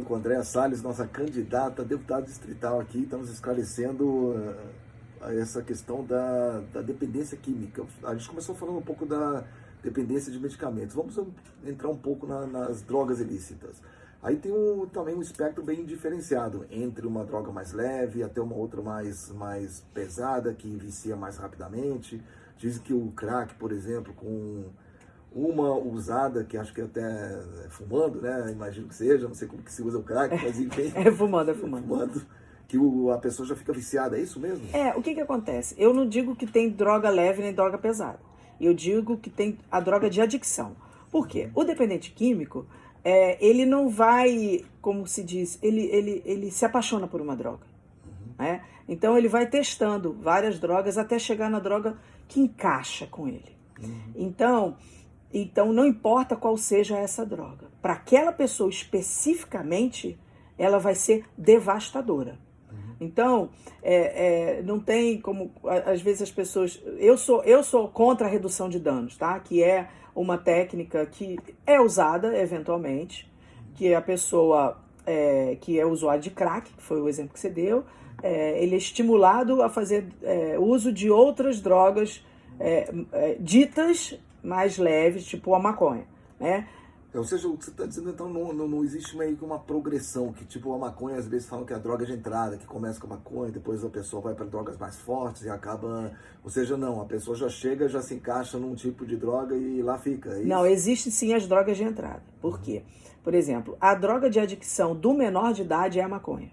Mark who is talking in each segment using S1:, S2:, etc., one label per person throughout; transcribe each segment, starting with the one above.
S1: falando com a Andréa Salles, nossa candidata a deputada distrital aqui. Estamos esclarecendo essa questão da dependência química. A gente começou falando um pouco da dependência de medicamentos. Vamos entrar um pouco nas drogas ilícitas. Aí tem também um espectro bem diferenciado entre uma droga mais leve até uma outra mais pesada, que vicia mais rapidamente. Dizem que o crack, por exemplo, com uma usada, que acho que até fumando, né? Imagino que seja, não sei como que se usa o crack, mas enfim.
S2: É fumando.
S1: Que a pessoa já fica viciada, é isso mesmo?
S2: O que acontece? Eu não digo que tem droga leve nem droga pesada. Eu digo que tem a droga de adicção. Por quê? O dependente químico, ele não vai, como se diz, ele se apaixona por uma droga. Né? Então ele vai testando várias drogas até chegar na droga que encaixa com ele. Então não importa qual seja essa droga. Para aquela pessoa especificamente, ela vai ser devastadora. Então, não tem como, às vezes as pessoas... Eu sou contra a redução de danos, tá? Que é uma técnica que é usada eventualmente, que a pessoa que é usuário de crack, que foi o exemplo que você deu, ele é estimulado a fazer uso de outras drogas ditas mais leves, tipo a maconha, né?
S1: Ou seja, o que você está dizendo, então, não existe meio que uma progressão, que tipo a maconha, às vezes falam que é a droga de entrada, que começa com a maconha, depois a pessoa vai para drogas mais fortes e acaba... Ou seja, não, a pessoa já chega, já se encaixa num tipo de droga e lá fica, é isso?
S2: Não, existem sim as drogas de entrada. Por quê? Por exemplo, a droga de adicção do menor de idade é a maconha.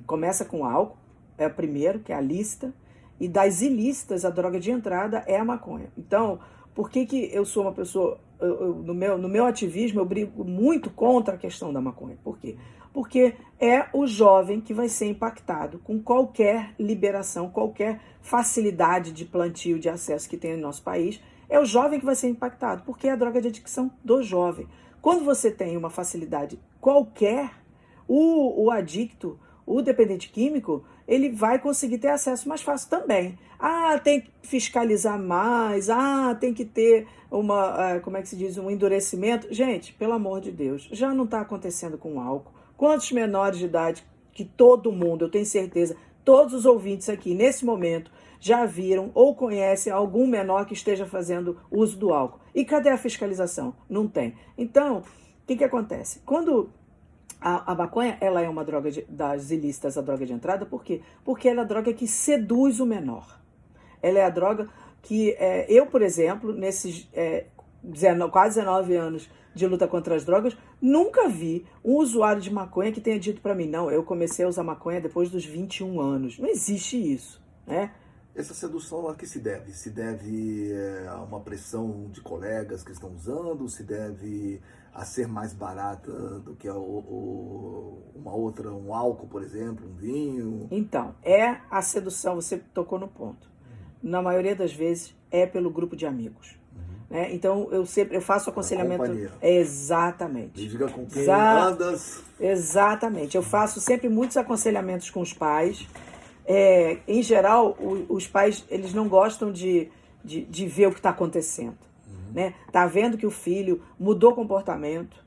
S2: Começa com álcool, é o primeiro, que é a lícita, e das ilícitas, a droga de entrada é a maconha. Então, por que eu sou uma pessoa... No meu ativismo, eu brigo muito contra a questão da maconha. Por quê? Porque é o jovem que vai ser impactado com qualquer liberação, qualquer facilidade de plantio, de acesso que tem no nosso país. É o jovem que vai ser impactado, porque é a droga de adicção do jovem. Quando você tem uma facilidade qualquer, o adicto, o dependente químico, ele vai conseguir ter acesso mais fácil também. Tem que fiscalizar mais, tem que ter um endurecimento. Gente, pelo amor de Deus, já não está acontecendo com álcool. Quantos menores de idade, que todo mundo, eu tenho certeza, todos os ouvintes aqui, nesse momento, já viram ou conhecem algum menor que esteja fazendo uso do álcool? E cadê a fiscalização? Não tem. Então, o que acontece? Quando... A maconha, ela é uma droga das ilícitas, a droga de entrada, por quê? Porque ela é a droga que seduz o menor. Ela é a droga que eu, por exemplo, nesses quase 19 anos de luta contra as drogas, nunca vi um usuário de maconha que tenha dito para mim, não, eu comecei a usar maconha depois dos 21 anos. Não existe isso, né?
S1: Essa sedução, a que se deve? Se deve a uma pressão de colegas que estão usando? Se deve a ser mais barata do que um álcool, por exemplo, um vinho? Então,
S2: a sedução, você tocou no ponto. Na maioria das vezes, é pelo grupo de amigos. Né? Então, eu faço aconselhamento... Exatamente.
S1: Me diga com quem andas.
S2: Exatamente. Eu faço sempre muitos aconselhamentos com os pais. Em geral, os pais, eles não gostam de ver o que está acontecendo. Né? Tá vendo que o filho mudou o comportamento.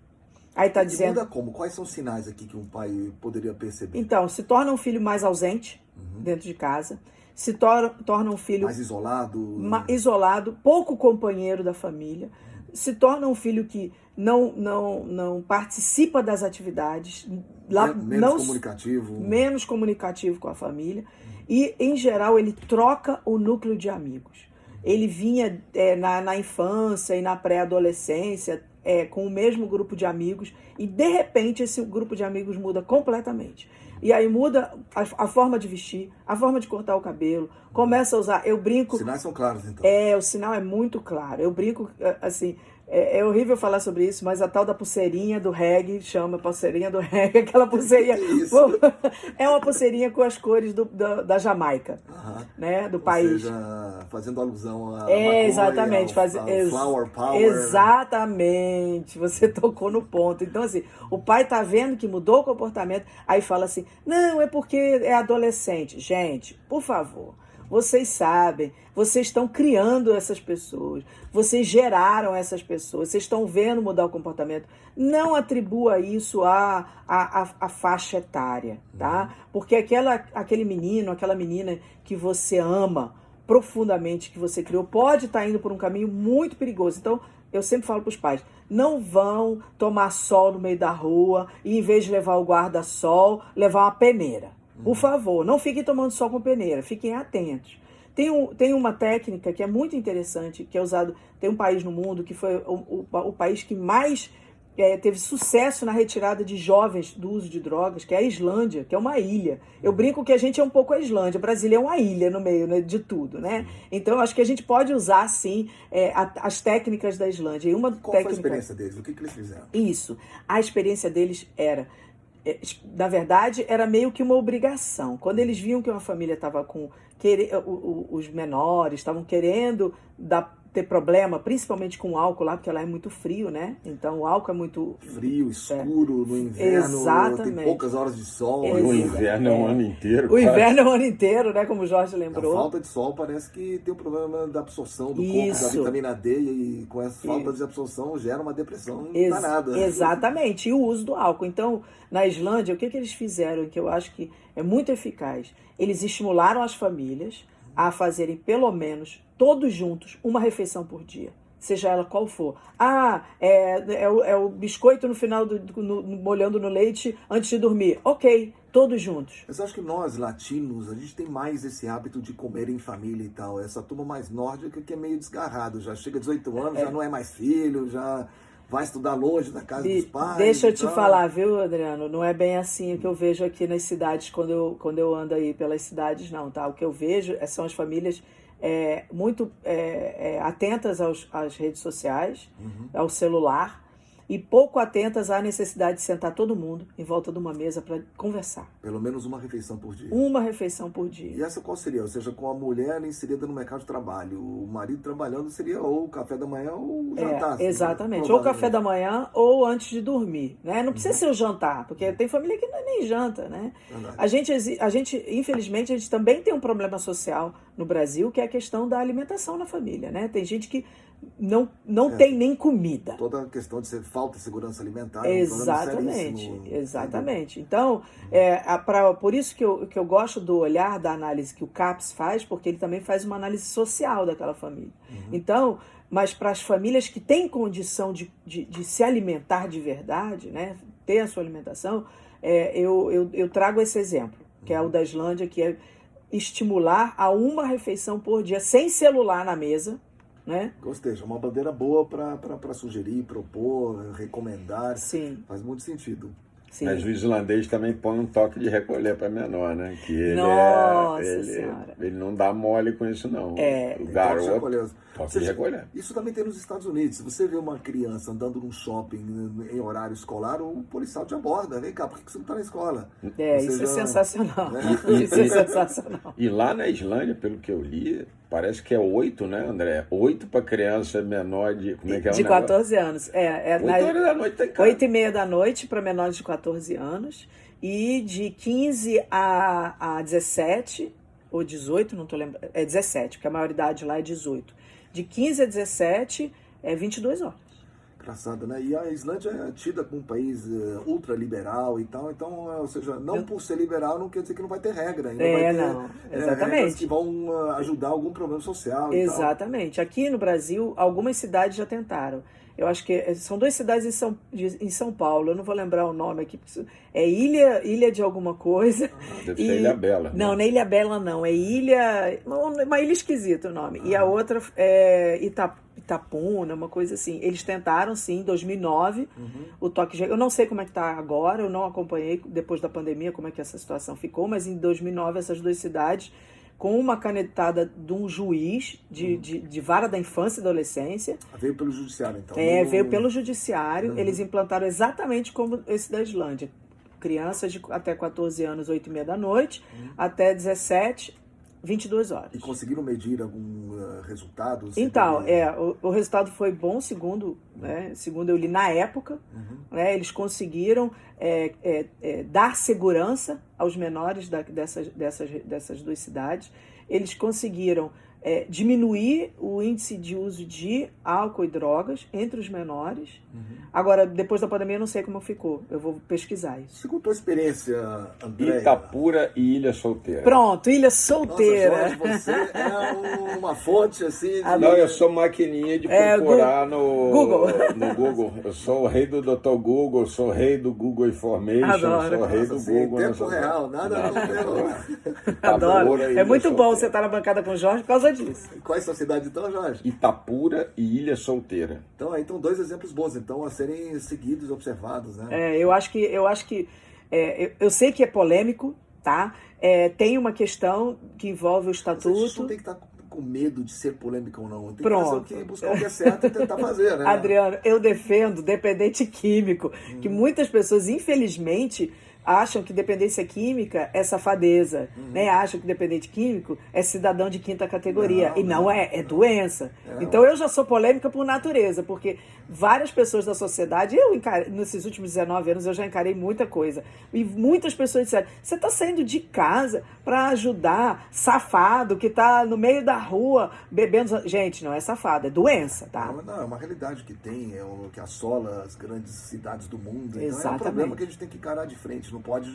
S2: Aí tá dizendo...
S1: Muda como? Quais são os sinais aqui que um pai poderia perceber?
S2: Então, se torna um filho mais ausente dentro de casa. Se torna um filho...
S1: Mais isolado?
S2: Isolado, pouco companheiro da família. Se torna um filho que não participa das atividades. Menos comunicativo com a família. E, em geral, ele troca o núcleo de amigos. Ele vinha na infância e na pré-adolescência com o mesmo grupo de amigos e, de repente, esse grupo de amigos muda completamente. E aí muda a forma de vestir, a forma de cortar o cabelo, começa a usar... Eu brinco...
S1: Os sinais são claros, então.
S2: O sinal é muito claro. Eu brinco, assim... É horrível falar sobre isso, mas a tal da pulseirinha do reggae, chama pulseirinha do reggae, aquela pulseirinha... É uma pulseirinha com as cores da Jamaica, né, do país.
S1: Ou seja, fazendo alusão a
S2: exatamente,
S1: ao flower power.
S2: Exatamente, você tocou no ponto. Então, assim, o pai tá vendo que mudou o comportamento, aí fala assim, não, é porque é adolescente. Gente, por favor, vocês sabem, vocês estão criando essas pessoas, vocês geraram essas pessoas, vocês estão vendo mudar o comportamento. Não atribua isso à faixa etária, tá? Porque aquele menino, aquela menina que você ama profundamente, que você criou, pode estar indo por um caminho muito perigoso. Então, eu sempre falo para os pais, não vão tomar sol no meio da rua e, em vez de levar o guarda-sol, levar uma peneira. Por favor, não fiquem tomando sol com peneira, fiquem atentos. Tem uma técnica que é muito interessante, que é usado, tem um país no mundo que foi o país que mais teve sucesso na retirada de jovens do uso de drogas, que é a Islândia, que é uma ilha. Eu brinco que a gente é um pouco a Islândia, Brasília é uma ilha no meio, né, de tudo, né? Então, acho que a gente pode usar, sim, as técnicas da Islândia.
S1: Qual foi a experiência deles? O que eles fizeram?
S2: Isso. A experiência deles era, na verdade, era meio que uma obrigação. Quando eles viam que uma família estava os menores estavam querendo ter problema, principalmente com o álcool lá, porque lá é muito frio, né? Então o álcool é muito...
S1: Frio, escuro, no inverno,
S2: exatamente.
S1: Tem poucas horas de sol.
S3: O inverno é o ano inteiro.
S2: O inverno é o ano inteiro, né? Como o Jorge lembrou.
S1: A falta de sol parece que tem um problema da absorção do corpo, da vitamina D, e com essa falta de absorção gera uma depressão danada.
S2: Exatamente, e o uso do álcool. Então, na Islândia, o que eles fizeram, que eu acho que é muito eficaz? Eles estimularam as famílias a fazerem pelo menos todos juntos uma refeição por dia, seja ela qual for. É o biscoito no final molhando no leite antes de dormir. Ok, todos juntos.
S1: Mas acho que nós, latinos, a gente tem mais esse hábito de comer em família e tal. Essa turma mais nórdica que é meio desgarrado, já chega a 18 anos, já não é mais filho, já vai estudar longe da casa dos pais.
S2: Deixa eu te falar, viu, Adriano? Não é bem assim o que eu vejo aqui nas cidades, quando eu ando aí pelas cidades, não, tá? O que eu vejo são as famílias muito atentas às redes sociais, ao celular, e pouco atentas à necessidade de sentar todo mundo em volta de uma mesa para conversar.
S1: Pelo menos uma refeição por dia.
S2: Uma refeição por dia.
S1: E essa qual seria? Ou seja, com a mulher inserida no mercado de trabalho, o marido trabalhando seria ou o café da manhã ou o jantar.
S2: Exatamente. Ou o café da manhã ou antes de dormir, né? Não precisa ser o jantar, porque tem família que nem janta, né? A gente, infelizmente, a gente também tem um problema social no Brasil, que é a questão da alimentação na família, né? Tem gente que não tem nem comida.
S1: Toda a questão de falta de segurança alimentar.
S2: Exatamente. Então, por isso que eu gosto do olhar da análise que o CAPS faz, porque ele também faz uma análise social daquela família. Então, mas para as famílias que têm condição de se alimentar de verdade, né, ter a sua alimentação, eu trago esse exemplo, que é o da Islândia, que é estimular a uma refeição por dia, sem celular na mesa, né?
S1: Gostei, é uma bandeira boa para sugerir, propor, recomendar.
S2: Sim.
S1: Faz muito sentido.
S2: Sim.
S3: Mas o islandês também põe um toque de recolher para menor, né? Que ele ele não dá mole com isso, não. O garoto, toque de recolher.
S1: Isso também tem nos Estados Unidos. Se você vê uma criança andando num shopping em horário escolar, o policial te aborda. Vem cá, por que você não está na escola?
S2: Isso é sensacional.
S3: Isso é sensacional. E lá na Islândia, pelo que eu li, parece que é 8, né, André? 8 para criança menor de... Como é que é
S2: de 14 anos.
S3: 8 horas da noite tem casa.
S2: 8h30 da noite para menores de 14 anos. E de 15 a 17, ou 18, não estou lembrando. É 17, porque a maioridade lá é 18. De 15 a 17, 22 horas.
S1: Engraçado, né? E a Islândia é tida como um país ultraliberal e tal, então, ou seja, não por ser liberal não quer dizer que não vai ter regra. Não vai ter,
S2: exatamente.
S1: Regras que vão ajudar algum problema social e
S2: exatamente. Aqui no Brasil, algumas cidades já tentaram. Eu acho que são 2 cidades em São Paulo, eu não vou lembrar o nome aqui. É Ilha de alguma coisa.
S3: Deve ser Ilha Bela.
S2: Não, não é Ilha Bela, não. É uma ilha esquisita o nome. E a outra é Itapuna, uma coisa assim. Eles tentaram, sim, em 2009, o toque de... Eu não sei como é que está agora, eu não acompanhei depois da pandemia como é que essa situação ficou, mas em 2009 essas 2 cidades, com uma canetada de um juiz de vara da infância e adolescência.
S1: Veio pelo judiciário, então.
S2: Veio pelo judiciário. Eles implantaram exatamente como esse da Islândia. Crianças de até 14 anos, 8h30 da noite, até 17, 22 horas.
S1: E conseguiram medir algum resultado?
S2: Então, o resultado foi bom, segundo eu li na época. Né, eles conseguiram dar segurança aos menores dessas duas cidades. Eles conseguiram diminuir o índice de uso de álcool e drogas entre os menores. Agora, depois da pandemia, eu não sei como ficou. Eu vou pesquisar isso.
S1: Segundo a tua experiência, André...
S3: Itapura e Ilha Solteira.
S2: Pronto, Ilha Solteira.
S1: Nossa, Jorge, você é uma fonte assim...
S3: Não, eu sou maquininha de procurar no Google. Eu sou o rei do Dr. Google, eu sou o rei do Google Information, sou o rei do Google.
S1: Tempo real, nada.
S2: Adoro. É muito bom você estar na bancada com o Jorge por causa disso.
S1: Qual é a sua cidade então, Jorge?
S3: Itapura e Ilha Solteira.
S1: Então, aí estão 2 exemplos bons, então, a serem seguidos, observados, né?
S2: Eu acho que eu sei que é polêmico, tá? Tem uma questão que envolve o estatuto.
S1: Mas a gente não tem que estar com medo de ser polêmica ou não. Tem que fazer buscar o que é certo e tentar fazer, né?
S2: Adriano, eu defendo dependente químico, que muitas pessoas, infelizmente, acham que dependência química é safadeza, né? Acham que dependente químico é cidadão de 5ª categoria. Não é doença. Então eu já sou polêmica por natureza, porque várias pessoas da sociedade, nesses últimos 19 anos eu já encarei muita coisa. E muitas pessoas disseram, você está saindo de casa para ajudar safado que está no meio da rua bebendo... Gente, não é safado, é doença, tá?
S1: Não, é uma realidade que tem, que assola as grandes cidades do mundo. Então
S2: Exatamente.
S1: É um problema que a gente tem que encarar de frente. Não pode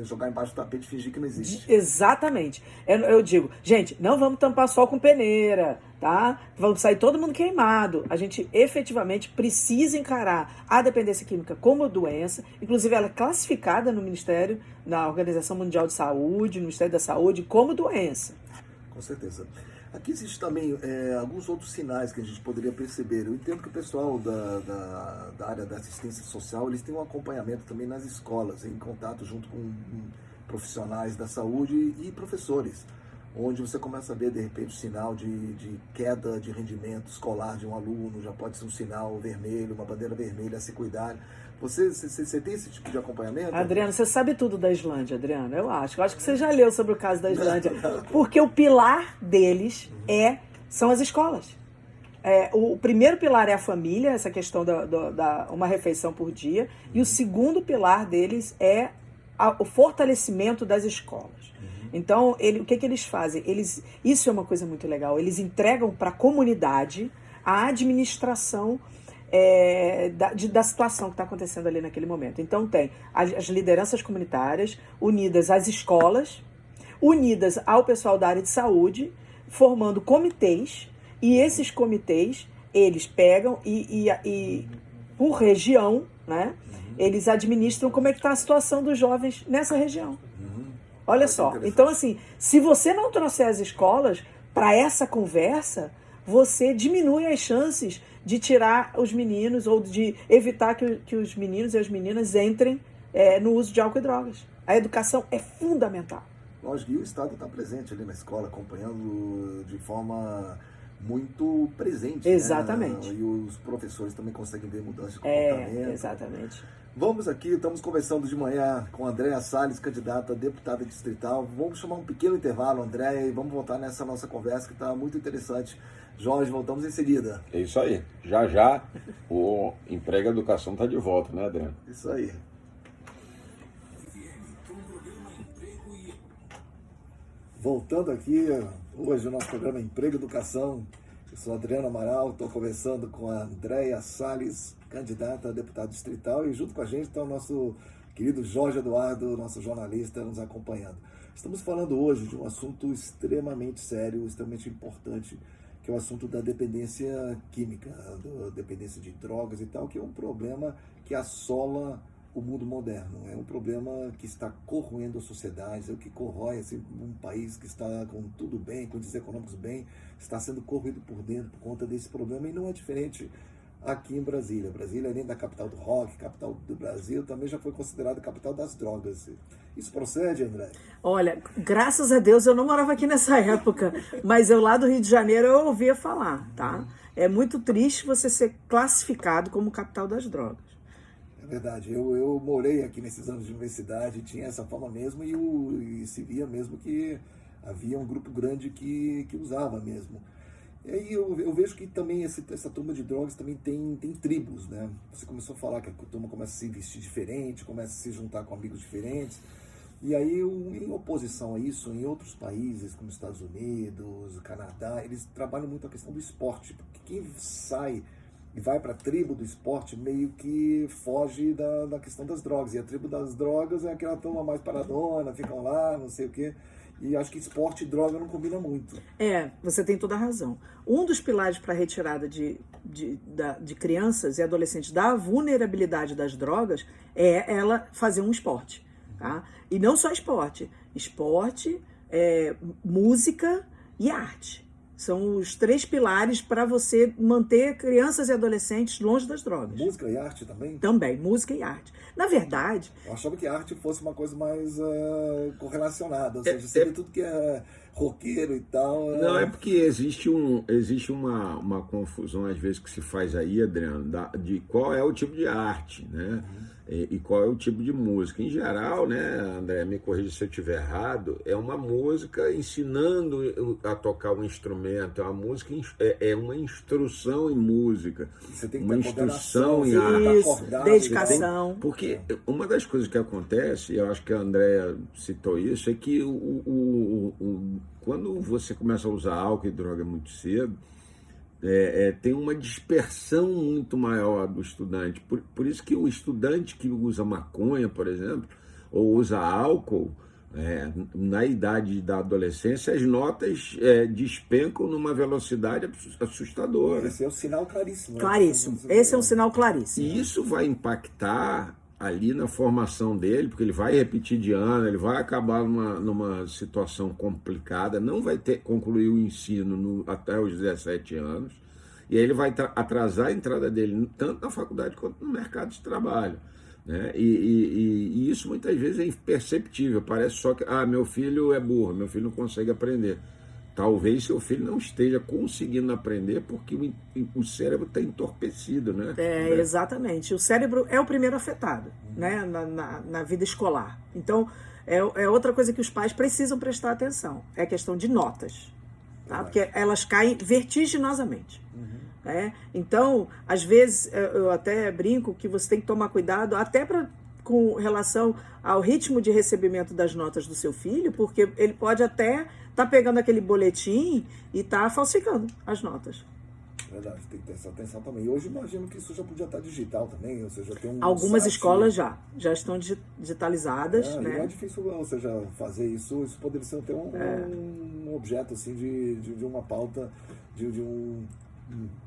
S1: jogar embaixo do tapete e fingir que não existe.
S2: Exatamente. Eu digo, gente, não vamos tampar sol com peneira, tá? Vamos sair todo mundo queimado. A gente efetivamente precisa encarar a dependência química como doença. Inclusive, ela é classificada no Ministério, na Organização Mundial de Saúde, no Ministério da Saúde, como doença.
S1: Com certeza. Aqui existe também alguns outros sinais que a gente poderia perceber. Eu entendo que o pessoal da área da assistência social, eles têm um acompanhamento também nas escolas, em contato junto com profissionais da saúde e professores, onde você começa a ver, de repente, o sinal de queda de rendimento escolar de um aluno, já pode ser um sinal vermelho, uma bandeira vermelha a se cuidar. Você tem esse tipo de acompanhamento?
S2: Adriano, você sabe tudo da Islândia, Adriano, eu acho. Eu acho que você já leu sobre o caso da Islândia. Porque o pilar deles são as escolas. O primeiro pilar é a família, essa questão da uma refeição por dia. E o segundo pilar deles é o fortalecimento das escolas. Então, o que eles fazem? Isso é uma coisa muito legal. Eles entregam para a comunidade a administração da situação que está acontecendo ali naquele momento. Então tem as lideranças comunitárias unidas às escolas, unidas ao pessoal da área de saúde, formando comitês, e esses comitês, eles pegam e por região, né, eles administram como é que está a situação dos jovens nessa região. Olha só, então assim, se você não trouxer as escolas para essa conversa, você diminui as chances de tirar os meninos ou de evitar que os meninos e as meninas entrem no uso de álcool e drogas. A educação é fundamental.
S1: Lógico, e o Estado está presente ali na escola, acompanhando de forma muito presente.
S2: Exatamente.
S1: Né? E os professores também conseguem ver mudança de comportamento.
S2: Exatamente.
S1: Vamos aqui, estamos conversando de manhã com a Andréa Salles, candidata a deputada distrital. Vamos chamar um pequeno intervalo, Andréa, e vamos voltar nessa nossa conversa que está muito interessante. Jorge, voltamos em seguida.
S3: É isso aí. Já o Emprego e Educação está de volta, né, Adriano?
S1: Isso aí. Voltando aqui, hoje o nosso programa Emprego e Educação. Eu sou Adriano Amaral, estou conversando com a Andréa Salles, candidata a deputada distrital, e junto com a gente está o nosso querido Jorge Eduardo, nosso jornalista, nos acompanhando. Estamos falando hoje de um assunto extremamente sério, extremamente importante, que é o assunto da dependência química, da dependência de drogas e tal, que é um problema que assola o mundo moderno. É um problema que está corroendo a sociedade, é o que corrói assim, um país que está com tudo bem, com os econômicos bem, está sendo corroído por dentro por conta desse problema, e não é diferente aqui em Brasília. Brasília, além da capital do rock, capital do Brasil, também já foi considerada capital das drogas. Isso procede, André?
S2: Olha, graças a Deus eu não morava aqui nessa época, mas eu lá do Rio de Janeiro eu ouvia falar, tá? É muito triste você ser classificado como capital das drogas.
S1: É verdade, eu morei aqui nesses anos de universidade, tinha essa fama mesmo, e se via mesmo que havia um grupo grande que usava mesmo. E aí eu vejo que também essa turma de drogas também tem tribos, né? Você começou a falar que a turma começa a se vestir diferente, começa a se juntar com amigos diferentes. E aí, em oposição a isso, em outros países, como Estados Unidos, Canadá, eles trabalham muito a questão do esporte. Porque quem sai e vai para a tribo do esporte meio que foge da questão das drogas. E a tribo das drogas é aquela turma mais paradona, ficam lá, não sei o quê. E acho que esporte e droga não combinam muito.
S2: Você tem toda a razão. Um dos pilares para a retirada de crianças e adolescentes da vulnerabilidade das drogas é ela fazer um esporte. Tá? E não só esporte, música e arte. São os 3 pilares para você manter crianças e adolescentes longe das drogas.
S1: Música e arte também?
S2: Também, música e arte. Na verdade...
S1: Eu achava que a arte fosse uma coisa mais correlacionada, ou seja, você vê tudo que é roqueiro e tal.
S3: Não, é porque existe uma confusão, às vezes, que se faz aí, Adriano, de qual é o tipo de arte, né? E qual é o tipo de música. Em geral, né, André, me corrija se eu estiver errado, é uma música ensinando a tocar um instrumento, é uma instrução em música,
S1: você tem que
S3: uma instrução em arte.
S2: Dedicação.
S3: Porque uma das coisas que acontece, e eu acho que a Andréa citou isso, é que quando você começa a usar álcool e droga muito cedo, tem uma dispersão muito maior do estudante. Por isso que o estudante que usa maconha, por exemplo, ou usa álcool, na idade da adolescência, as notas despencam numa velocidade assustadora.
S1: Esse é um sinal claríssimo.
S2: Claríssimo. Esse é um sinal claríssimo.
S3: E isso vai impactar ali na formação dele, porque ele vai repetir de ano, ele vai acabar numa situação complicada, não vai concluir o ensino até os 17 anos, e aí ele vai atrasar a entrada dele tanto na faculdade quanto no mercado de trabalho. Né? E isso muitas vezes é imperceptível, parece só que meu filho é burro, meu filho não consegue aprender. Talvez seu filho não esteja conseguindo aprender porque o cérebro está entorpecido, né?
S2: Exatamente. O cérebro é o primeiro afetado, né? na vida escolar. Então, é outra coisa que os pais precisam prestar atenção. É a questão de notas. Tá? Porque elas caem vertiginosamente. Então, às vezes, eu até brinco que você tem que tomar cuidado até com relação ao ritmo de recebimento das notas do seu filho, porque ele pode até estar pegando aquele boletim e tá falsificando as notas.
S1: Verdade, tem que ter essa atenção também. E hoje imagino que isso já podia estar digital também, ou seja, tem
S2: algumas escolas já estão digitalizadas, né?
S1: Não é difícil, ou seja, fazer isso poderia ser até um objeto assim de uma pauta, de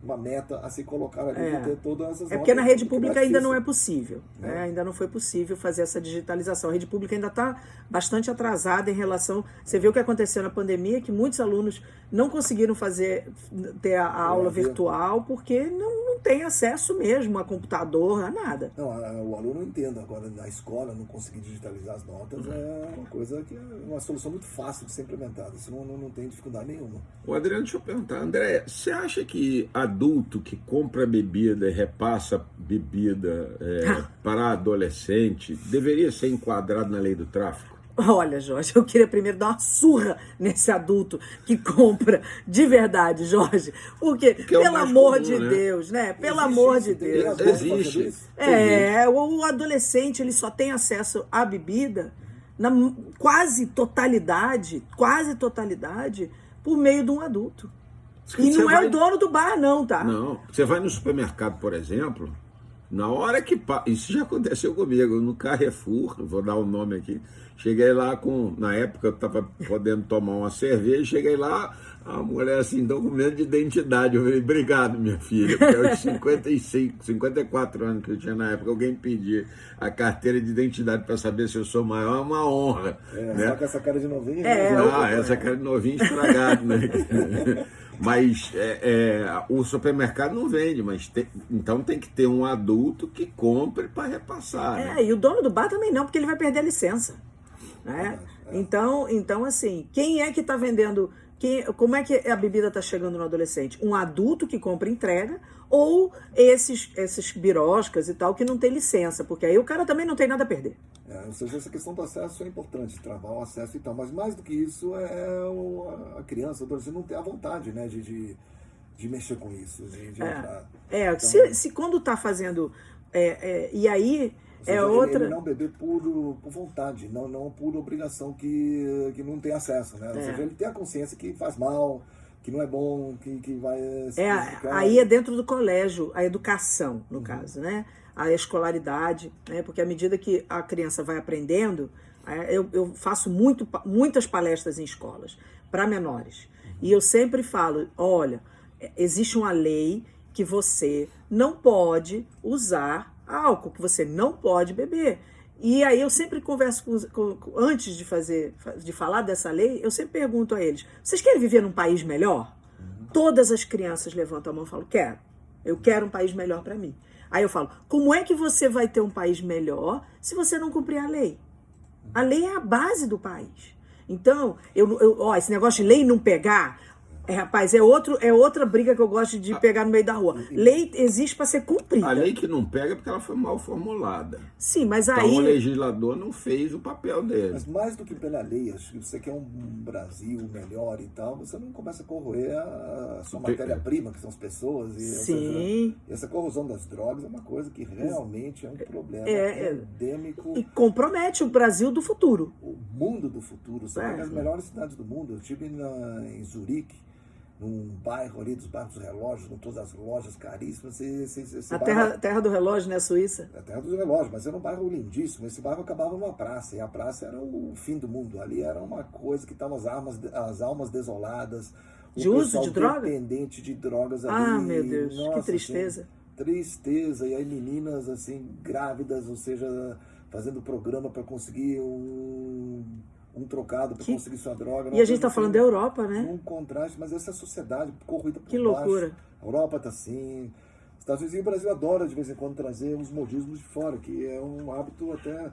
S1: uma meta a se colocar ali, de ter todas essas notas.
S2: Porque na rede pública ainda não é possível, né? Ainda não foi possível fazer essa digitalização. A rede pública ainda está bastante atrasada em relação... Você viu o que aconteceu na pandemia, que muitos alunos não conseguiram ter a aula virtual porque não tem acesso mesmo a computador, a nada.
S1: Não, o aluno entenda. Agora, na escola, não conseguir digitalizar as notas é uma coisa que é uma solução muito fácil de ser implementada. Isso não tem dificuldade nenhuma.
S3: O Adriano, deixa eu perguntar. André, você acha que adulto que compra bebida e repassa bebida para adolescente deveria ser enquadrado na lei do tráfico?
S2: Olha, Jorge, eu queria primeiro dar uma surra nesse adulto que compra de verdade, Jorge. Porque pelo amor de Deus, né? Pelo amor de Deus.
S3: Existe.
S2: O adolescente, ele só tem acesso à bebida na quase totalidade, por meio de um adulto. E não é o dono do bar, não, tá?
S3: Não. Você vai no supermercado, por exemplo, na hora que... Isso já aconteceu comigo, no Carrefour, vou dar o nome aqui. Cheguei lá na época eu estava podendo tomar uma cerveja, cheguei lá, a mulher assim, documento de identidade. Eu falei, obrigado, minha filha, porque eu tinha 54 anos que eu tinha na época, alguém pedir a carteira de identidade para saber se eu sou maior, é uma honra.
S1: Né? Só com essa cara de novinho.
S3: Essa cara de novinho estragado, né? Mas o supermercado não vende, mas então tem que ter um adulto que compre para repassar. Né?
S2: E o dono do bar também não, porque ele vai perder a licença. Né? Então, assim, quem é que está vendendo... Como é que a bebida está chegando no adolescente? Um adulto que compra e entrega, ou esses biroscas e tal que não tem licença, porque aí o cara também não tem nada a perder.
S1: Ou seja, essa questão do acesso é importante, travar o acesso e tal, mas mais do que isso a criança, o adolescente não ter a vontade, né, de mexer com isso, de entrar. Então,
S2: se quando está fazendo, e aí
S1: ele não beber por vontade, não por obrigação que não tem acesso, né? Ou seja, ele tem a consciência que faz mal, que não é bom, que vai se prejudicar.
S2: Aí é dentro do colégio, a educação, no caso, né? A escolaridade, né? Porque à medida que a criança vai aprendendo, eu faço muitas palestras em escolas para menores. E eu sempre falo, olha, existe uma lei que você não pode usar álcool, que você não pode beber. E aí eu sempre converso antes de falar dessa lei, eu sempre pergunto a eles, vocês querem viver num país melhor? Todas as crianças levantam a mão e falam, eu quero um país melhor para mim. Aí eu falo, como é que você vai ter um país melhor se você não cumprir a lei? A lei é a base do país. Então, esse negócio de lei não pegar, rapaz, é outra briga que eu gosto de pegar no meio da rua. Lei existe para ser cumprida.
S3: A lei que não pega é porque ela foi mal formulada.
S2: Sim, mas
S3: então,
S2: aí...
S3: o legislador não fez o papel dele.
S1: Mas mais do que pela lei, acho que você quer um Brasil melhor e tal, você não começa a corroer a sua matéria-prima, que são as pessoas.
S2: Sim.
S1: Essa corrosão das drogas é uma coisa que realmente é um problema endêmico.
S2: E compromete o Brasil do futuro.
S1: O mundo do futuro. Você pega as melhores cidades do mundo. Eu estive em Zurique, num bairro ali dos bairros dos relógios, com todas as lojas caríssimas.
S2: Terra do relógio, né, Suíça?
S1: É a terra dos relógios, mas era um bairro lindíssimo. Esse bairro acabava numa praça, e a praça era o fim do mundo. Ali era uma coisa que estavam as almas desoladas.
S2: De uso de droga?
S1: Dependente de drogas ali.
S2: Ah, meu Deus,
S1: nossa,
S2: que tristeza.
S1: Assim, tristeza. E aí meninas, assim, grávidas, ou seja, fazendo programa para conseguir um trocado para conseguir sua droga.
S2: E a gente está falando da Europa, né?
S1: Um contraste, mas essa sociedade corrida por
S2: que
S1: baixo.
S2: Loucura.
S1: A Europa está assim. Estados Unidos e o Brasil adora de vez em quando trazer uns modismos de fora, que é um hábito até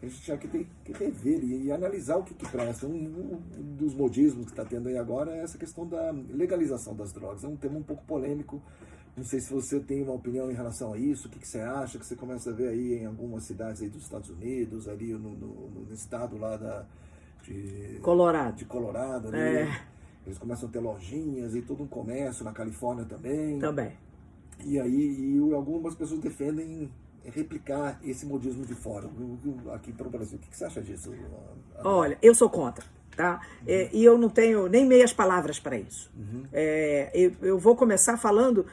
S1: a gente tinha que rever e analisar o que presta. Um dos modismos que está tendo aí agora é essa questão da legalização das drogas. É um tema um pouco polêmico. Não sei se você tem uma opinião em relação a isso. O que você acha? Que você começa a ver aí em algumas cidades aí dos Estados Unidos, ali no estado lá de Colorado, ali. Eles começam a ter lojinhas e todo um comércio, na Califórnia também. E aí algumas pessoas defendem replicar esse modismo de fora, aqui para o Brasil. O que você acha disso?
S2: Olha, eu sou contra, tá? E eu não tenho nem meias palavras para isso. Eu vou começar falando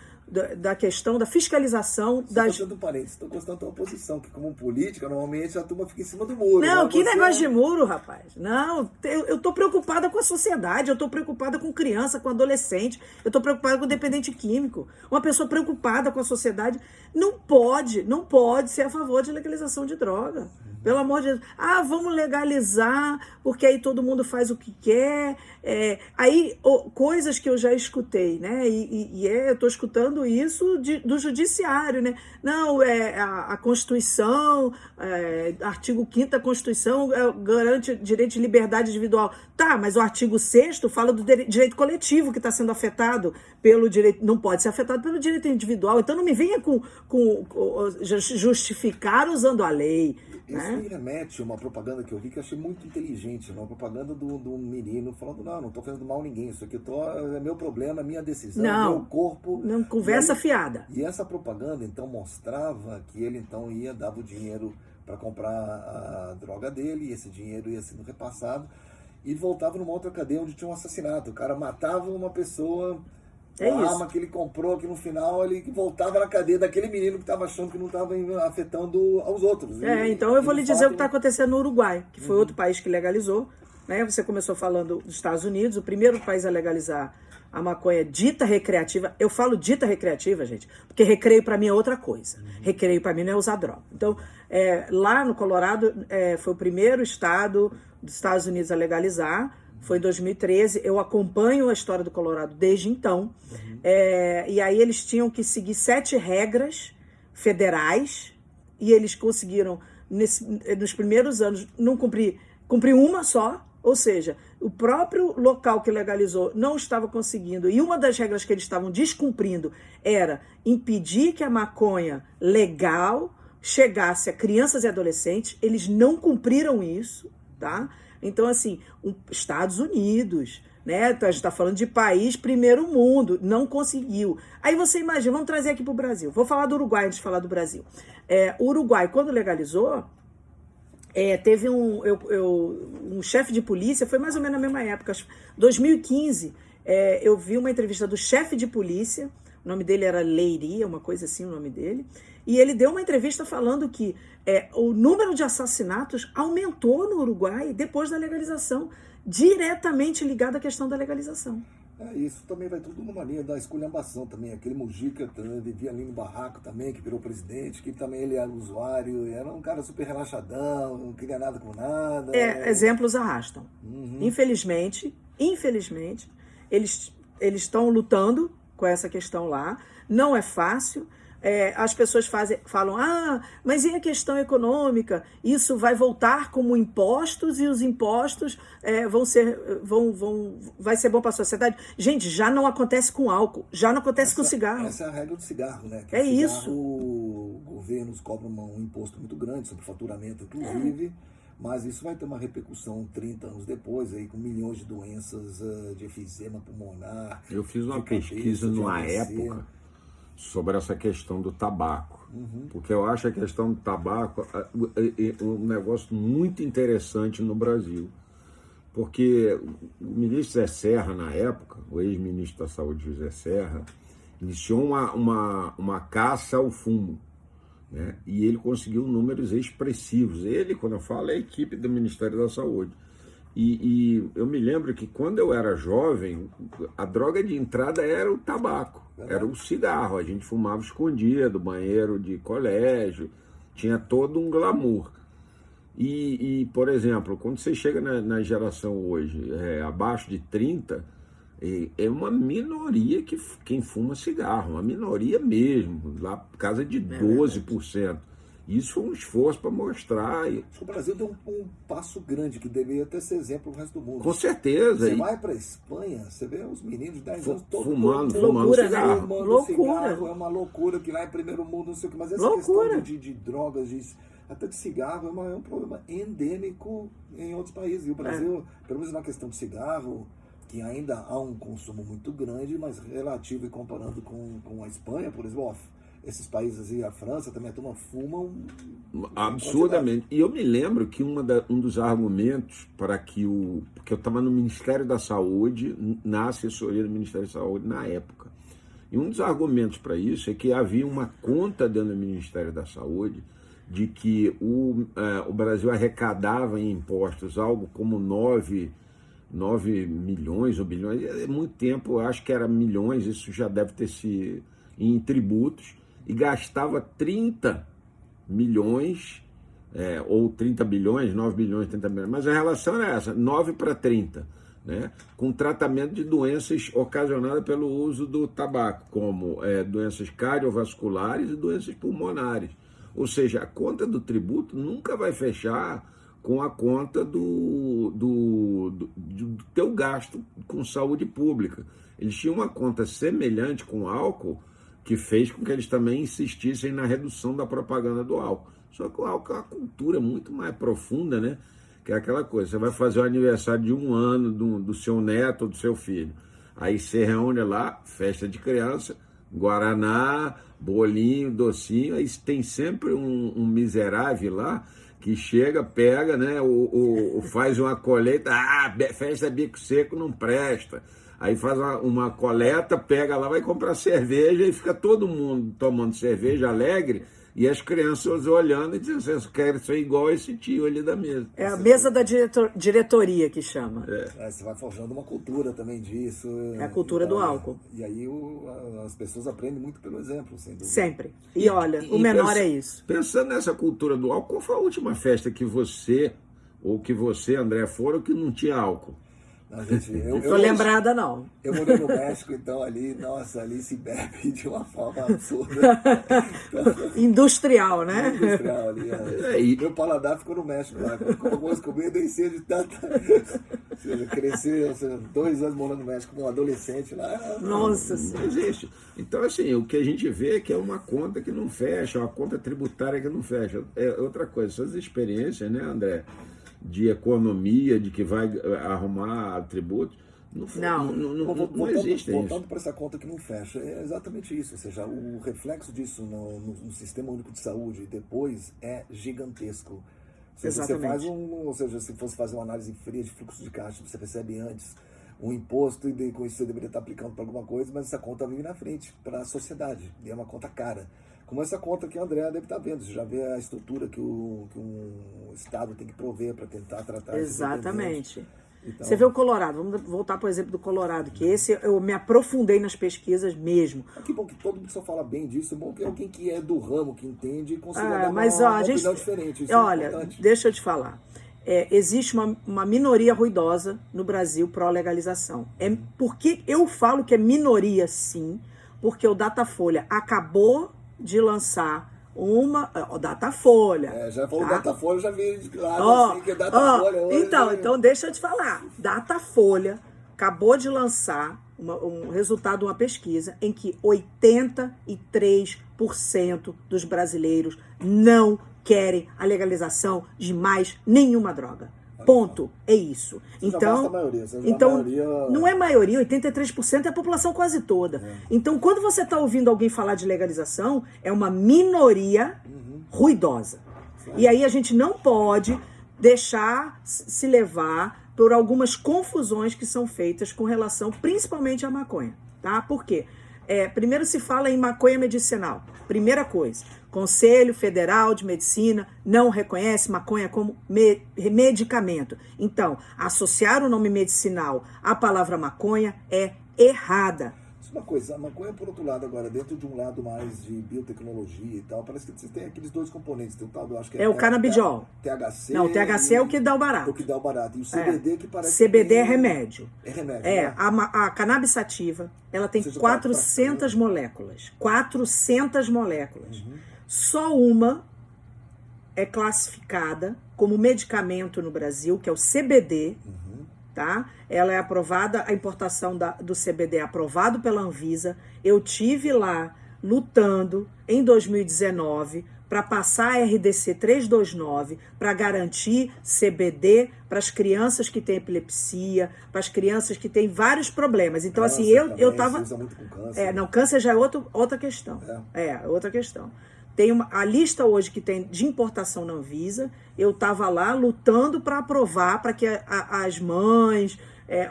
S2: da questão da fiscalização das...
S1: Estou gostando da tua posição, que como política, normalmente a turma fica em cima do muro.
S2: Não, que negócio de muro, rapaz. Não, eu estou preocupada com a sociedade, eu estou preocupada com criança, com adolescente, eu estou preocupada com dependente químico. Uma pessoa preocupada com a sociedade não pode ser a favor de legalização de droga. Pelo amor de Deus. Vamos legalizar, porque aí todo mundo faz o que quer. Coisas que eu já escutei, né? Eu estou escutando isso do judiciário, né? Não, a Constituição, artigo 5º da Constituição garante direito de liberdade individual. Tá, mas o artigo 6º fala do direito coletivo que está sendo afetado pelo direito, não pode ser afetado pelo direito individual. Então não me venha com justificar usando a lei.
S1: Isso me remete a uma propaganda que eu vi que eu achei muito inteligente, uma propaganda de um menino falando, não estou fazendo mal a ninguém, isso aqui é meu problema, é minha decisão, meu corpo.
S2: Não, conversa fiada.
S1: E essa propaganda, então, mostrava que ele, então, dava o dinheiro para comprar a droga dele, e esse dinheiro ia sendo repassado, e voltava numa outra cadeia onde tinha um assassinato. O cara matava uma pessoa... a arma que ele comprou, que no final ele voltava na cadeia daquele menino que estava achando que não estava afetando aos outros.
S2: Então eu vou lhe dizer o que está acontecendo no Uruguai, que foi outro país que legalizou. Né? Você começou falando dos Estados Unidos, o primeiro país a legalizar a maconha dita recreativa. Eu falo dita recreativa, gente, porque recreio para mim é outra coisa. Recreio para mim não é usar droga. Então, lá no Colorado, foi o primeiro estado dos Estados Unidos a legalizar. Foi em 2013, eu acompanho a história do Colorado desde então, e aí eles tinham que seguir 7 regras federais, e eles conseguiram, nos primeiros anos, não cumprir uma só, ou seja, o próprio local que legalizou não estava conseguindo, e uma das regras que eles estavam descumprindo era impedir que a maconha legal chegasse a crianças e adolescentes, eles não cumpriram isso, tá? Então, assim, Estados Unidos, né? A gente está falando de país primeiro mundo, não conseguiu. Aí você imagina, vamos trazer aqui para o Brasil. Vou falar do Uruguai antes de falar do Brasil. O Uruguai, quando legalizou, teve um chefe de polícia, foi mais ou menos na mesma época, 2015, eu vi uma entrevista do chefe de polícia, o nome dele era Leiria, uma coisa assim o nome dele, e ele deu uma entrevista falando que o número de assassinatos aumentou no Uruguai depois da legalização, diretamente ligado à questão da legalização.
S1: Isso também vai tudo numa linha da esculhambação também. Aquele Mujica vivia ali no barraco também, que virou presidente, que também ele era usuário, era um cara super relaxadão, não queria nada com nada.
S2: Exemplos arrastam.
S1: Uhum.
S2: Infelizmente, eles estão lutando com essa questão lá. Não é fácil. As pessoas falam, mas e a questão econômica? Isso vai voltar como impostos e os impostos vai ser bom para a sociedade. Gente, já não acontece com álcool, já não acontece com cigarro.
S1: Essa é a regra do cigarro, né? Que
S2: isso.
S1: Os governos cobram um imposto muito grande sobre faturamento, inclusive, mas isso vai ter uma repercussão 30 anos depois, aí, com milhões de doenças de efizema pulmonar.
S3: Eu fiz uma pesquisa numa época sobre essa questão do tabaco, porque eu acho a questão do tabaco um negócio muito interessante no Brasil, porque o ministro Zé Serra, na época, o ex-ministro da Saúde, José Serra, iniciou uma caça ao fumo, né? E ele conseguiu números expressivos. Ele, quando eu falo, é a equipe do Ministério da Saúde. E eu me lembro que quando eu era jovem, a droga de entrada era o tabaco, era o cigarro. A gente fumava escondido, banheiro de colégio, tinha todo um glamour. Por exemplo, quando você chega na geração hoje, abaixo de 30, é uma minoria quem fuma cigarro, uma minoria mesmo, lá por casa de 12%. Isso foi um esforço para mostrar.
S1: O Brasil deu um passo grande, que deveria até ser exemplo pro resto do mundo.
S3: Com certeza.
S1: Você vai para a Espanha, você vê os meninos de 10 anos
S3: fumando
S2: loucura,
S3: cigarro.
S1: Cigarro, é uma loucura, que lá é primeiro mundo, não sei o que. Mas essa questão de drogas, até de cigarro, é um problema endêmico em outros países. E o Brasil, pelo menos na questão de cigarro, que ainda há um consumo muito grande, mas relativo e comparando com a Espanha, por exemplo, esses países aí, a França também, a turma fumam
S3: absurdamente. E eu me lembro que um dos argumentos para porque eu estava no Ministério da Saúde, na assessoria do Ministério da Saúde na época, e um dos argumentos para isso é que havia uma conta dentro do Ministério da Saúde de que o Brasil arrecadava em impostos algo como 9 milhões ou bilhões, é muito tempo, eu acho que era milhões, isso já deve ter sido em tributos, e gastava 30 milhões, ou 30 bilhões, 9 bilhões, 30 bilhões, mas a relação era essa, 9 para 30, né? Com tratamento de doenças ocasionadas pelo uso do tabaco, como doenças cardiovasculares e doenças pulmonares. Ou seja, a conta do tributo nunca vai fechar com a conta do teu gasto com saúde pública. Eles tinham uma conta semelhante com álcool, que fez com que eles também insistissem na redução da propaganda do álcool. Só que o álcool é uma cultura muito mais profunda, né? Que é aquela coisa, você vai fazer o aniversário de 1 ano do seu neto ou do seu filho. Aí você reúne lá, festa de criança, guaraná, bolinho, docinho, aí tem sempre um miserável lá que chega, pega, né? Faz uma colheita, festa bico seco não presta. Aí faz uma coleta, pega lá, vai comprar cerveja e fica todo mundo tomando cerveja alegre e as crianças olhando e dizendo assim, eu quero ser igual a esse tio ali da mesa.
S2: É a mesa da diretoria que chama.
S1: Você vai forjando uma cultura também disso.
S2: É a cultura do álcool.
S1: E aí as pessoas aprendem muito pelo exemplo, sem dúvida.
S2: Sempre. E olha, o menor é isso.
S3: Pensando nessa cultura do álcool, qual foi a última festa que você, André, foram que não tinha álcool?
S2: Não tô lembrada, não.
S1: Eu morei no México, então ali se bebe de uma forma absurda.
S2: Industrial, né?
S1: Industrial ali. Meu paladar ficou no México lá. Com algumas comidas, nem sei de tanta. Você cresceu, ou seja, 2 anos morando no México com um adolescente lá.
S2: Nossa
S3: Não
S2: Senhora.
S3: existe. Então, assim, o que a gente vê é que é uma conta que não fecha, uma conta tributária que não fecha. É outra coisa, essas experiências, né, André, de economia, de que vai arrumar tributos, não existe
S1: Voltando
S3: isso.
S1: para essa conta que não fecha, é exatamente isso. Ou seja, o reflexo disso no Sistema Único de Saúde depois é gigantesco. Ou seja, você faz ou seja, se fosse fazer uma análise fria de fluxo de caixa, você percebe antes um imposto e com isso você deveria estar aplicando para alguma coisa, mas essa conta vive na frente para a sociedade e é uma conta cara. Como essa conta que o André deve estar vendo, você já vê a estrutura que um Estado tem que prover para tentar tratar esses
S2: Exatamente.
S1: dependentes. Então,
S2: Você vê o Colorado, vamos voltar para o exemplo do Colorado, que esse eu me aprofundei nas pesquisas mesmo.
S1: que bom que todo mundo só fala bem disso, é bom que alguém que é do ramo, que entende, consiga dar
S2: Mas
S1: uma
S2: a gente,
S1: opinião diferente. Isso é
S2: olha,
S1: importante.
S2: deixa eu te falar. Existe uma minoria ruidosa no Brasil pró-legalização. Por que eu falo que é minoria, sim? Porque o Datafolha acabou de lançar o Datafolha.
S1: Já falou
S2: tá?
S1: Datafolha, já vi de claro, assim, que é Datafolha. Hoje,
S2: Então deixa eu te falar. Datafolha acabou de lançar um resultado de uma pesquisa em que 83% dos brasileiros não querem a legalização de mais nenhuma droga. Ponto. É isso. Então, não é maioria, 83% é a população quase toda. Então, quando você está ouvindo alguém falar de legalização, é uma minoria ruidosa. E aí a gente não pode deixar se levar por algumas confusões que são feitas com relação principalmente à maconha. Tá? Por quê? Primeiro se fala em maconha medicinal. Primeira coisa, Conselho Federal de Medicina não reconhece maconha como medicamento. Então, associar o nome medicinal à palavra maconha é errada.
S1: Uma coisa, a maconha, por outro lado, agora, dentro de um lado mais de biotecnologia e tal, parece que você tem aqueles 2 componentes. Tem o tal, eu acho que
S2: o canabidiol.
S1: THC.
S2: Não, o THC é o que dá o barato.
S1: O que dá o barato. E o CBD que parece
S2: CBD é remédio.
S1: É remédio.
S2: Né? A cannabis sativa, ela tem 400 moléculas. 400 moléculas. Só uma é classificada como medicamento no Brasil, que é o CBD. Tá? Ela é aprovada, a importação do CBD é aprovado pela Anvisa. Eu tive lá lutando em 2019 para passar a RDC 329 para garantir CBD para as crianças que têm epilepsia, para as crianças que têm vários problemas. Então, assim, eu tava.
S1: Usa muito com câncer.
S2: Câncer já é outra questão. Outra questão. Tem a lista hoje que tem de importação na Anvisa, eu estava lá lutando para aprovar, para que as mães,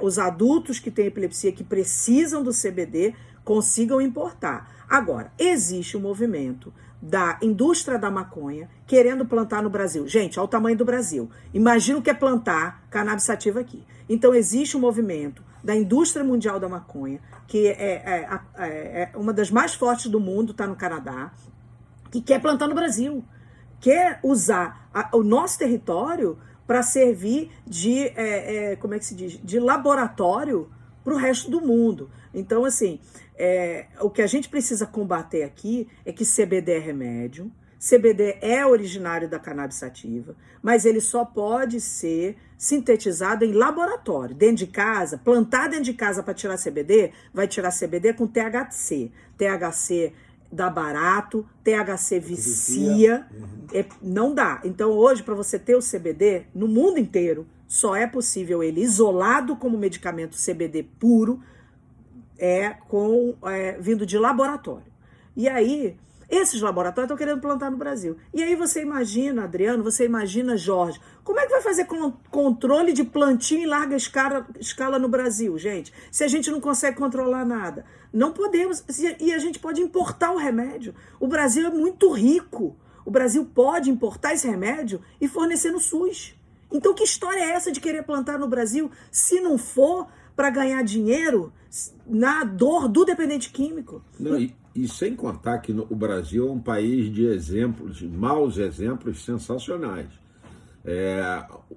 S2: os adultos que têm epilepsia, que precisam do CBD, consigam importar. Agora, existe um movimento da indústria da maconha querendo plantar no Brasil. Gente, olha o tamanho do Brasil. Imagina o que é plantar cannabis sativa aqui. Então, existe um movimento da indústria mundial da maconha, que é uma das mais fortes do mundo, está no Canadá, que quer plantar no Brasil, quer usar o nosso território para servir de, como é que se diz, de laboratório para o resto do mundo. Então, assim, o que a gente precisa combater aqui é que CBD é remédio, CBD é originário da cannabis sativa, mas ele só pode ser sintetizado em laboratório, dentro de casa, plantar dentro de casa para tirar CBD, vai tirar CBD com THC. THC dá barato, THC vicia, não dá. Então hoje, para você ter o CBD, no mundo inteiro, só é possível ele isolado como medicamento CBD puro, vindo de laboratório. E aí, esses laboratórios estão querendo plantar no Brasil. E aí você imagina, Adriano, você imagina, Jorge, como é que vai fazer controle de plantio em larga escala no Brasil, gente? Se a gente não consegue controlar nada. Não podemos. E a gente pode importar o remédio. O Brasil é muito rico. O Brasil pode importar esse remédio e fornecer no SUS. Então que história é essa de querer plantar no Brasil se não for para ganhar dinheiro na dor do dependente químico?
S3: Não, e sem contar que o Brasil é um país de exemplos, de maus exemplos sensacionais.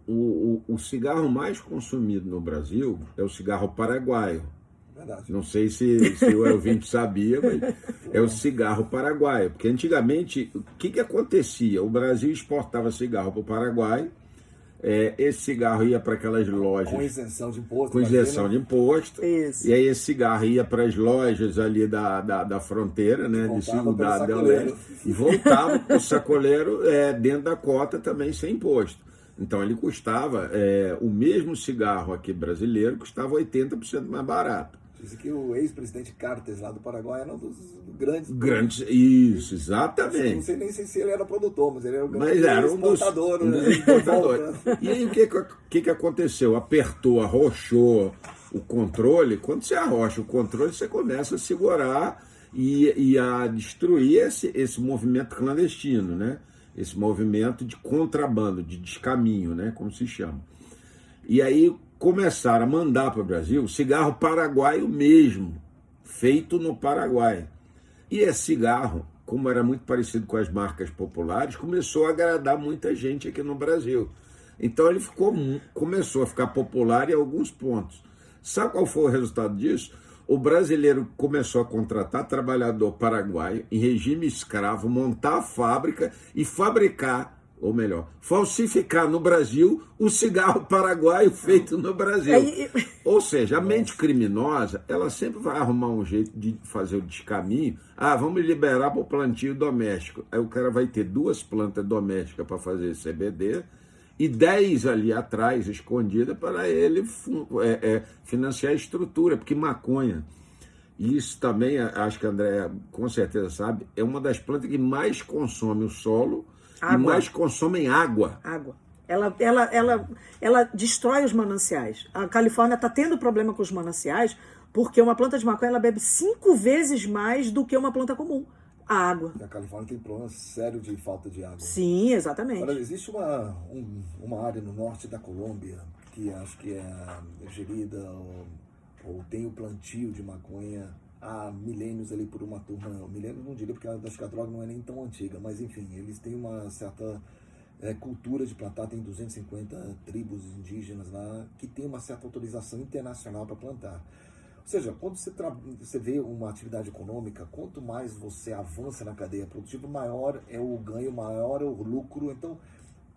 S3: O cigarro mais consumido no Brasil é o cigarro paraguaio.
S1: Verdade.
S3: Não sei se o ouvinte sabia, mas é o cigarro paraguaio. Porque antigamente, o que acontecia? O Brasil exportava cigarro para o Paraguai esse cigarro ia para aquelas lojas
S1: Com isenção de imposto.
S3: com isenção de imposto.
S2: Isso.
S3: E aí esse cigarro ia para as lojas ali da fronteira, né, de Ciudad del Este, e voltava para o sacoleiro dentro da cota também sem imposto. Então ele custava, o mesmo cigarro aqui brasileiro custava 80% mais barato.
S1: Dizem que o ex-presidente Cartes lá do Paraguai era um dos grandes...
S3: Isso, exatamente.
S1: Não sei nem se ele era produtor, mas ele era o
S3: Mas era um dos
S1: exportadores.
S3: exportadores. E aí o que aconteceu? Apertou, arrochou o controle. Quando você arrocha o controle, você começa a segurar e a destruir esse movimento clandestino, né? Esse movimento de contrabando, de descaminho, né? Como se chama. E aí começaram a mandar para o Brasil cigarro paraguaio mesmo, feito no Paraguai. E esse cigarro, como era muito parecido com as marcas populares, começou a agradar muita gente aqui no Brasil. Então ele começou a ficar popular em alguns pontos. Sabe qual foi o resultado disso? O brasileiro começou a contratar trabalhador paraguaio em regime escravo, montar a fábrica e fabricar, ou melhor, falsificar no Brasil o cigarro paraguaio feito no Brasil. Ou seja, a mente criminosa, ela sempre vai arrumar um jeito de fazer o descaminho. Vamos liberar para o plantio doméstico. Aí o cara vai ter 2 plantas domésticas para fazer CBD e 10 ali atrás, escondidas, para ele financiar a estrutura, porque maconha, e isso também, acho que a Andréa com certeza sabe, é uma das plantas que mais consome o solo e mais consomem água.
S2: Ela destrói os mananciais. A Califórnia está tendo problema com os mananciais porque uma planta de maconha ela bebe 5 vezes mais do que uma planta comum. A água.
S1: A Califórnia tem problema sério de falta de água.
S2: Sim, exatamente.
S1: Agora, existe uma área no norte da Colômbia que acho que é gerida ou tem o plantio de maconha há milênios ali por uma turma. Milênios não diria, porque acho que a droga não é nem tão antiga, mas enfim, eles têm uma certa cultura de plantar, tem 250 tribos indígenas lá que tem uma certa autorização internacional para plantar. Ou seja, quando você vê uma atividade econômica, quanto mais você avança na cadeia produtiva, maior é o ganho, maior é o lucro. Então,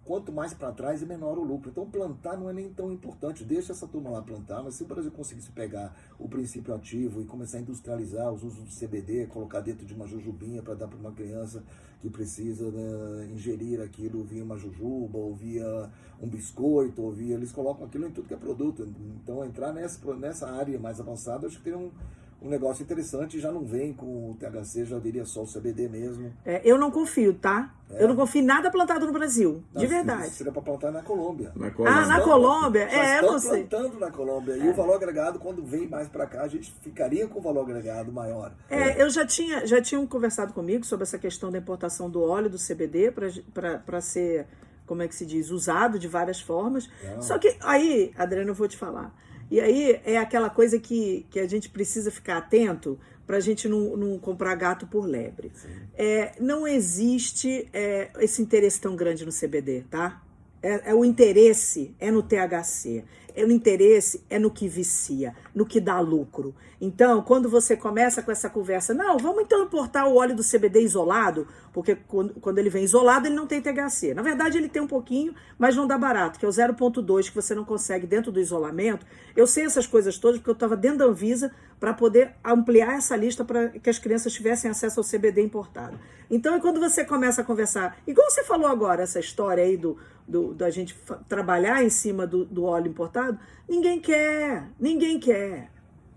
S1: quanto mais para trás, menor o lucro. Então, plantar não é nem tão importante. Deixa essa turma lá plantar, mas se o Brasil conseguisse pegar o princípio ativo e começar a industrializar os usos do CBD, colocar dentro de uma jujubinha para dar para uma criança que precisa, né, ingerir aquilo via uma jujuba, ou via um biscoito, ou via... Eles colocam aquilo em tudo que é produto. Então, entrar nessa área mais avançada, acho que tem um negócio interessante, já não vem com o THC, já diria só o CBD mesmo.
S2: Eu não confio, tá? Eu não confio em nada plantado no Brasil, de verdade.
S1: Seria para plantar na Colômbia.
S3: Na Colômbia.
S2: Na Colômbia?
S1: Você plantando na Colômbia. E o valor agregado, quando vem mais para cá, a gente ficaria com o valor agregado maior.
S2: Eu já tinham conversado comigo sobre essa questão da importação do óleo do CBD para ser, como é que se diz, usado de várias formas. Só que aí, Adriano, eu vou te falar. E aí é aquela coisa que a gente precisa ficar atento para a gente não comprar gato por lebre. Não existe esse interesse tão grande no CBD, tá? O interesse é no THC. O interesse é no que vicia, no que dá lucro. Então, quando você começa com essa conversa, não, vamos então importar o óleo do CBD isolado, porque quando ele vem isolado, ele não tem THC. Na verdade, ele tem um pouquinho, mas não dá barato, que é o 0,2, que você não consegue dentro do isolamento. Eu sei essas coisas todas, porque eu estava dentro da Anvisa para poder ampliar essa lista para que as crianças tivessem acesso ao CBD importado. Então, quando você começa a conversar, igual você falou agora, essa história aí da gente trabalhar em cima do óleo importado, ninguém quer.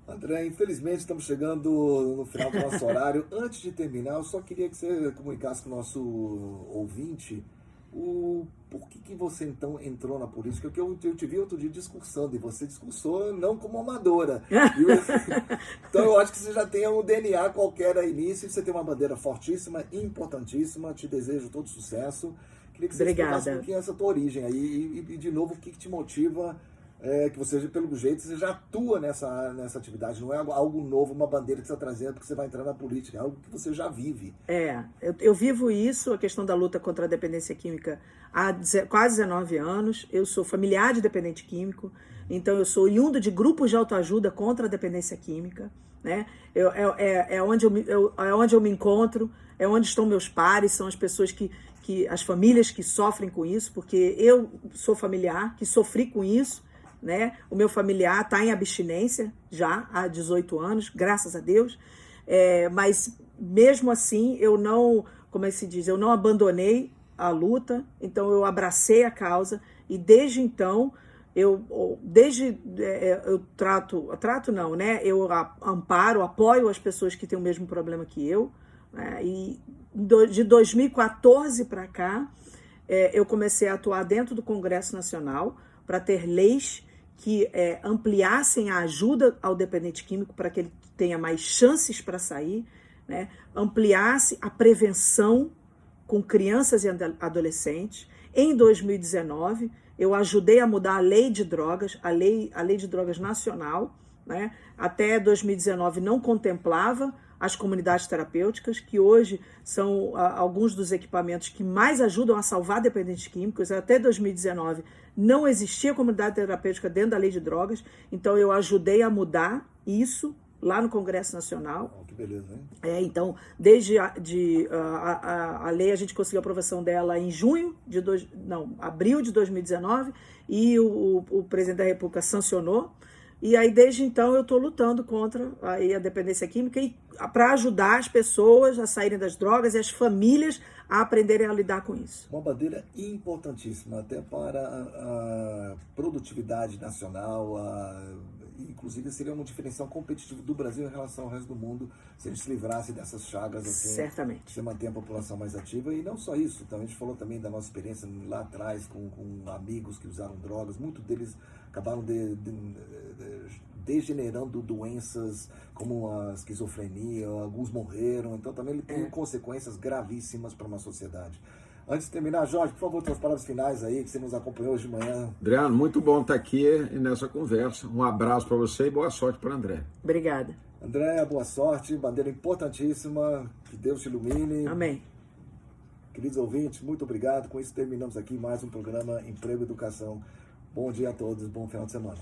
S1: André, infelizmente estamos chegando no final do nosso horário. Antes de terminar, eu só queria que você comunicasse com o nosso ouvinte por que você então entrou na política, porque eu te vi outro dia discursando, e você discursou não como amadora. Então eu acho que você já tem um DNA qualquer aí nisso, você tem uma bandeira fortíssima, importantíssima, te desejo todo sucesso. Queria que você explicasse um pouquinho essa tua origem aí, e de novo, o que te motiva, que você, pelo jeito, você já atua nessa atividade, não é algo novo, uma bandeira que você está trazendo porque você vai entrar na política, é algo que você já vive.
S2: Eu vivo isso, a questão da luta contra a dependência química há quase 19 anos, eu sou familiar de dependente químico, então eu sou oriundo de grupos de autoajuda contra a dependência química, né? É onde eu me encontro, é onde estão meus pares, são as pessoas que as famílias que sofrem com isso, porque eu sou familiar, que sofri com isso, né? O meu familiar está em abstinência já há 18 anos, graças a Deus, mas mesmo assim eu não, como é que se diz, eu não abandonei a luta, então eu abracei a causa e desde então eu trato não, né? Eu amparo, apoio as pessoas que têm o mesmo problema que eu, né? E de 2014 para cá, eu comecei a atuar dentro do Congresso Nacional para ter leis que ampliassem a ajuda ao dependente químico para que ele tenha mais chances para sair, né? Ampliasse a prevenção com crianças e adolescentes. Em 2019, eu ajudei a mudar a lei de drogas, a lei de drogas nacional, né? Até 2019 não contemplava as comunidades terapêuticas, que hoje são alguns dos equipamentos que mais ajudam a salvar dependentes químicos. Até 2019 não existia comunidade terapêutica dentro da lei de drogas, então eu ajudei a mudar isso lá no Congresso Nacional.
S1: Oh, que beleza, hein?
S2: Então, desde a lei, a gente conseguiu a aprovação dela em abril de 2019, e o presidente da República sancionou. E aí, desde então, eu estou lutando contra a dependência química e para ajudar as pessoas a saírem das drogas e as famílias a aprenderem a lidar com isso.
S1: Uma bandeira importantíssima até para a produtividade nacional, inclusive seria um diferencial competitivo do Brasil em relação ao resto do mundo se a gente se livrasse dessas chagas assim.
S2: Certamente.
S1: Você manter a população mais ativa. E não só isso, então a gente falou também da nossa experiência lá atrás com amigos que usaram drogas, muitos deles acabaram degenerando doenças como a esquizofrenia, alguns morreram, então também ele tem consequências gravíssimas para uma sociedade. Antes de terminar, Jorge, por favor, suas palavras finais aí, que você nos acompanhou hoje de manhã.
S3: Adriano, muito bom estar aqui nessa conversa. Um abraço para você e boa sorte para André.
S2: Obrigada.
S1: André, boa sorte, bandeira importantíssima, que Deus te ilumine.
S2: Amém.
S1: Queridos ouvintes, muito obrigado. Com isso terminamos aqui mais um programa Emprego e Educação. Bom dia a todos, bom final de semana.